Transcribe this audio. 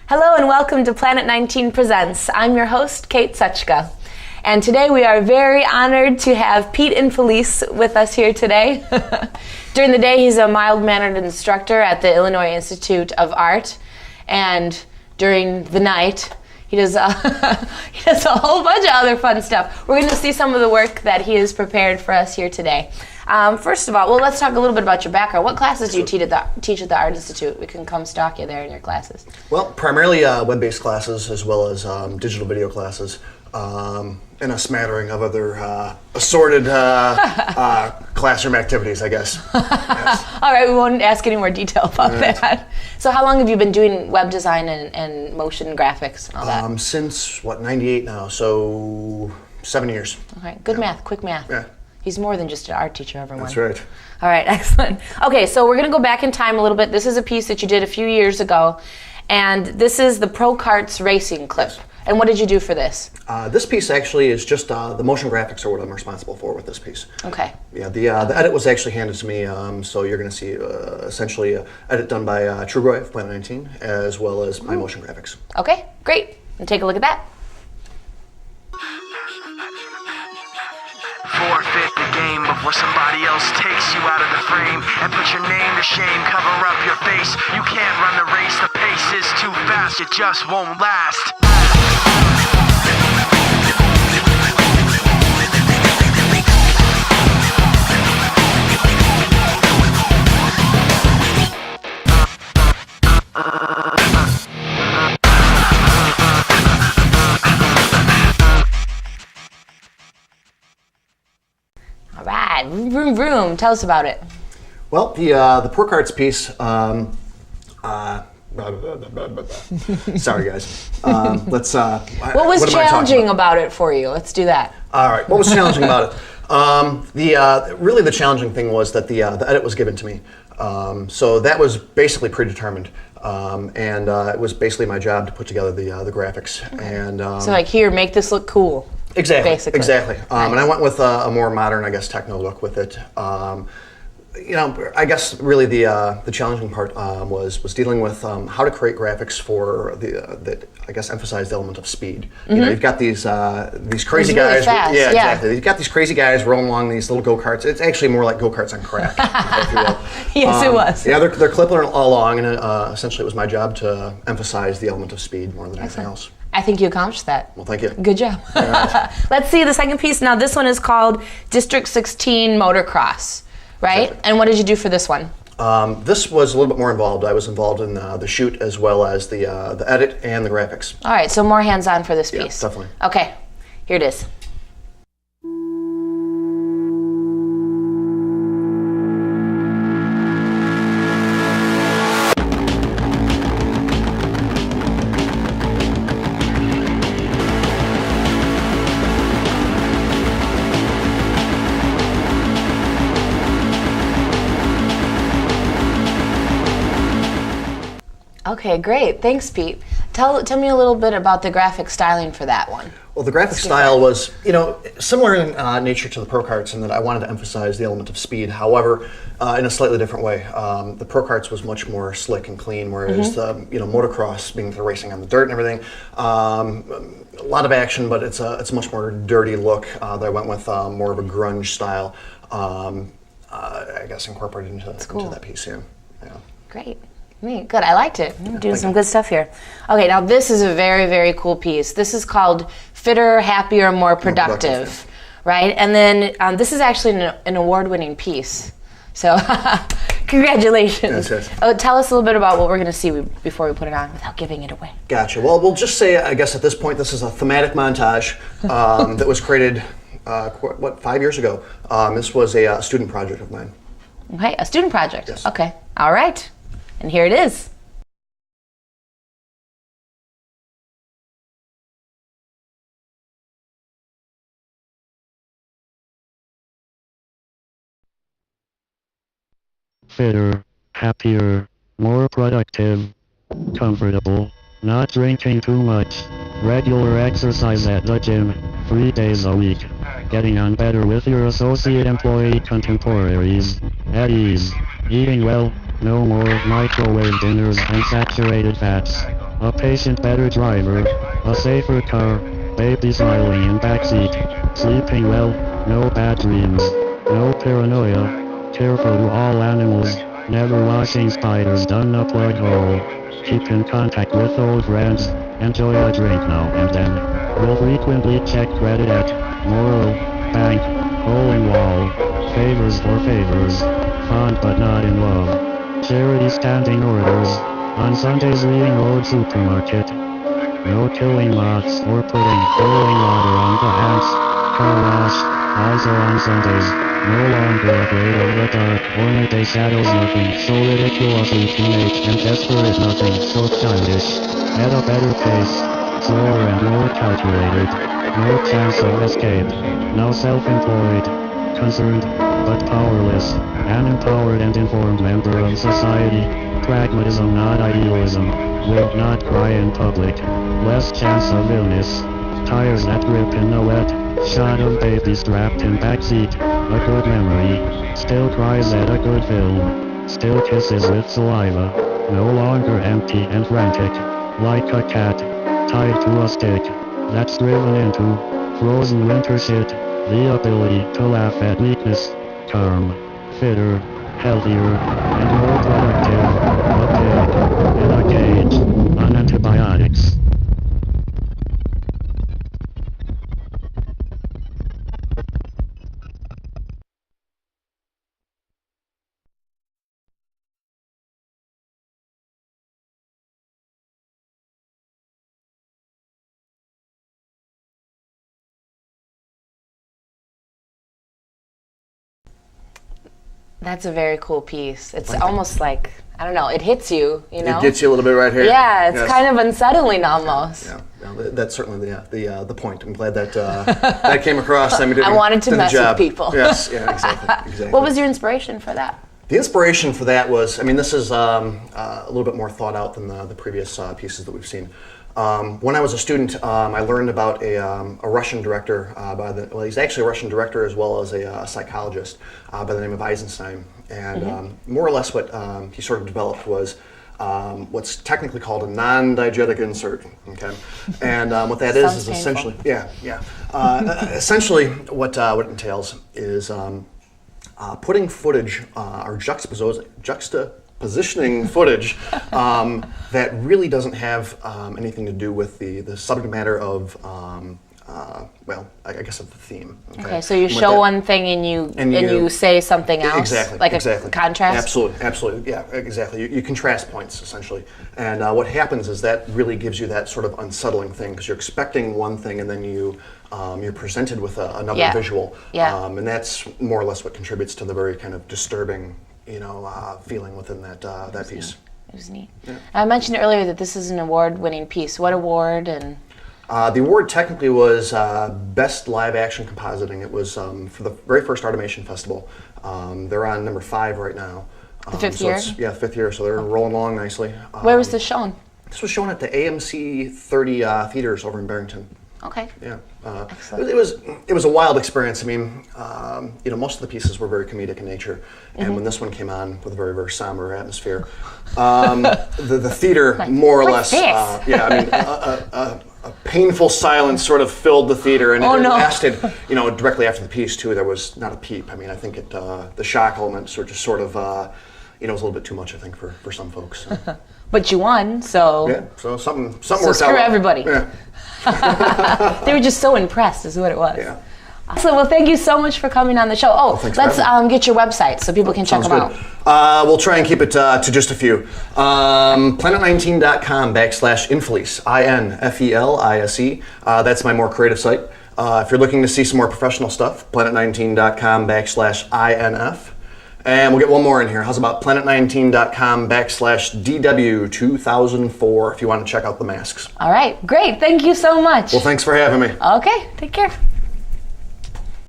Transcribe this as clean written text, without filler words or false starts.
Hello and welcome to Planet 19 Presents. I'm your host, Kate Suchka. And today we are very honored to have Pete Infelise with us here today. During the day, he's a mild-mannered instructor at the Illinois Institute of Art. And during the night, he does a whole bunch of other fun stuff. We're going to see some of the work that he has prepared for us here today. First of all, let's talk a little bit about your background. What classes do you teach at the Art Institute? We can come stalk you there in your classes. Well, primarily web-based classes as well as digital video classes, and a smattering of other assorted classroom activities, I guess. Yes. All right, we won't ask any more detail about that. So how long have you been doing web design and motion graphics and all that? Since, 98 now, so 7 years. Okay, good math, quick math. Yeah. He's more than just an art teacher, everyone. That's right. All right, excellent. Okay, so we're going to go back in time a little bit. This is a piece that you did a few years ago, and this is the Pro Karts racing clip. Yes. And what did you do for this? This piece actually is just the motion graphics are what I'm responsible for with this piece. Okay. Yeah, the edit was actually handed to me, so you're going to see essentially an edit done by Trugoy of Planet 19, as well as my motion graphics. Okay, great. And take a look at that. Forfeit the game before somebody else takes you out of the frame and put your name to shame, cover up your face. You can't run the race, the pace is too fast, it just won't last. All right, vroom vroom. Tell us about it. Well, the Pro Karts piece. Sorry, guys. Let's. What was challenging about it for you? Let's do that. All right. What was challenging about it? Really the challenging thing was that the edit was given to me. So that was basically predetermined, and it was basically my job to put together the graphics. Okay. And so like, here, make this look cool. Exactly. Basically. Exactly. Right. And I went with a more modern, I guess, techno look with it. I guess really the challenging part was dealing with how to create graphics for that I guess emphasize the element of speed. Mm-hmm. You know, you've got these crazy really guys. Fast. Yeah, exactly. You've got these crazy guys rolling along these little go-karts. It's actually more like go-karts on crack, if you will. Yes, it was. Yeah, they're clipping all along, and essentially it was my job to emphasize the element of speed more than anything else. I think you accomplished that. Well, thank you. Good job. Right. Let's see the second piece. Now, this one is called District 16 Motocross, right? Exactly. And what did you do for this one? This was a little bit more involved. I was involved in the shoot as well as the edit and the graphics. All right, so more hands-on for this piece. Yeah, definitely. Okay, here it is. Okay, great. Thanks, Pete. Tell me a little bit about the graphic styling for that one. Well, the graphic style was, similar in nature to the Pro Karts in that I wanted to emphasize the element of speed. However, in a slightly different way. The Pro Karts was much more slick and clean, whereas the motocross, being the racing on the dirt and everything, a lot of action, but it's a much more dirty look that I went with, more of a grunge style. I guess incorporated into that piece. Yeah. Great. Neat. Good. I liked it. You're doing some good stuff here. Okay, now this is a very, very cool piece. This is called Fitter, Happier, More Productive, right? And then this is actually an award-winning piece. So congratulations. Yes. Tell us a little bit about what we're going to see before we put it on without giving it away. Gotcha. Well, we'll just say, I guess at this point, this is a thematic montage that was created, 5 years ago. This was a student project of mine. Okay, a student project. Yes. Okay. All right. And here it is. Fitter, happier, more productive, comfortable, not drinking too much, regular exercise at the gym, 3 days a week, getting on better with your associate employee contemporaries, at ease, eating well, no more microwave dinners and saturated fats, A patient better driver, a safer car, baby smiling in backseat, sleeping well, no bad dreams, no paranoia, careful to all animals, never washing spiders down a plug hole, keep in contact with old friends, enjoy a drink now and then, will frequently check credit at Moral, Bank, Hole in Wall, favors for favors, fond but not in love, charity standing orders, on Sundays reading Road Supermarket. No killing moths or putting boiling water on the hands. Car wash, also on Sundays. No longer afraid of the dark or midday shadows, nothing so ridiculously teenage and desperate, nothing so childish. At a better pace, slower and more calculated. No chance of escape. Now self-employed, concerned, but powerless. An empowered and informed member of society. Pragmatism, not idealism. Will not cry in public. Less chance of illness. Tires that grip in the wet. Shot of baby strapped in backseat. A good memory. Still cries at a good film. Still kisses with saliva. No longer empty and frantic. Like a cat. Tied to a stick. That's driven into frozen winter shit. The ability to laugh at weakness. Calm. Fitter. Healthier. And more productive. A pig. In a cage. On antibiotics. That's a very cool piece. It's almost like, I don't know, it hits you, you know? It gets you a little bit right here. Yeah, it's Yes. kind of unsettling almost. Yeah, that's certainly the point. I'm glad that that came across. I wanted to mess with people. Yes, yeah, exactly. What was your inspiration for that? The inspiration for that was, I mean, this is a little bit more thought out than the previous pieces that we've seen. When I was a student, I learned about a Russian director well, he's actually a Russian director as well as a psychologist by the name of Eisenstein. And more or less what he sort of developed was what's technically called a non-diegetic insert. Okay, and what that is Sounds essentially, essentially what it entails is putting footage or juxtapositioning footage that really doesn't have anything to do with the subject matter of, well, I guess of the theme. Okay, so you show one thing and you say something else? Exactly. Like exactly. a contrast? Absolutely, yeah, exactly. You contrast points, essentially. And what happens is that really gives you that sort of unsettling thing, because you're expecting one thing and then you're presented with another visual. Yeah. And that's more or less what contributes to the very kind of disturbing feeling within that piece. It was neat. Yeah. I mentioned earlier that this is an award-winning piece. What award? And the award technically was Best Live Action Compositing. It was for the very first Artimation Festival. They're on number 5 right now. The fifth year? Yeah, 5th year, so they're rolling along nicely. where was this shown? This was shown at the AMC 30 theaters over in Barrington. Okay. Yeah, Excellent. it was a wild experience. I mean, most of the pieces were very comedic in nature, and when this one came on with a very, very somber atmosphere, the theater more or less, a painful silence sort of filled the theater, and it lasted, directly after the piece too. There was not a peep. I mean, I think the shock element was a little bit too much, I think, for some folks. So. But you won, so... Yeah, so something So worked out. screw everybody. Yeah. They were just so impressed, is what it was. Yeah. Awesome. Well, thank you so much for coming on the show. Thanks Let's for having get your website so people can check them Sounds out. good. We'll try and keep it to just a few. Planet19.com/Infelise, INFELISE. That's my more creative site. If you're looking to see some more professional stuff, planet19.com/INF. And we'll get one more in here. How's about planet19.com/DW2004 if you want to check out the masks. All right. Great. Thank you so much. Well, thanks for having me. Okay. Take care.